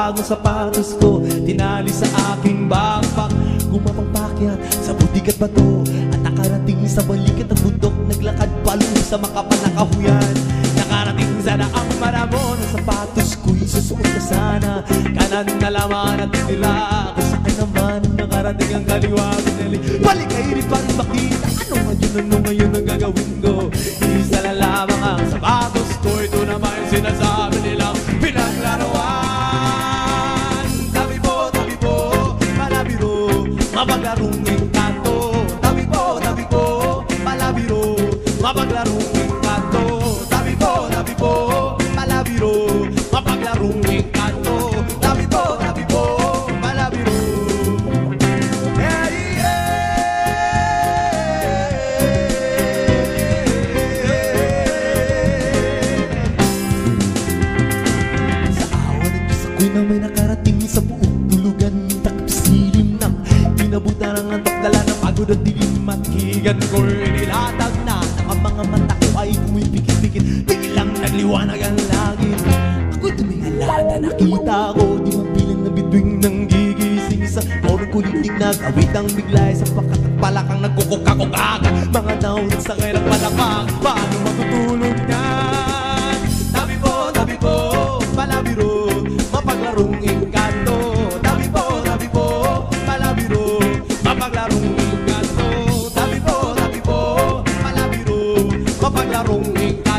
bagong sapatos ko, tinali sa aking backpack. Gumapagpakyat sa budig at bato, at nakarating sa balikat ng bundok. Naglakad palong sa makapanakahuyan, nakarating sa daang maramon. Ang sapatos ko'y susuot na sana, kanan na laman at tila. Kung saan naman nakarating ang kaliwa, balik ay rin pang makita. Ano ngayon ang gagawin ko? Isa na lamang ang sapatos ko, ito naman yung sinasabi nilang pinaglaruan. Tabi po, palabiro, mapaglarong engkanto. Tabi po, palabiro, mapaglarong engkanto. Tabi po, palabiro, mapaglarong engkanto. Tabi po, palabiro. Na may nakarating sa buong tulugan, takip silim ng pinabutan ng antok, dala ng pagod at dilim at higan ko inilatag na. Ang mga mata ko ay pumipikit-pikit, biglang nagliwanag ang langit. Ako'y tumingalada, nakita ko di mabilang na bituing ng gigising. Sa orong kuliting nag-awit ang biglay, sa pakatagpalakang nagkukukakukak. Mga daon sa kailang palakpak, paano matutulog yan? Tabi po, palabiro, mapaglarong engkanto. Tabi po, palabiro, mapaglarong engkanto. Tabi po, palabiro, mapaglarong engkanto.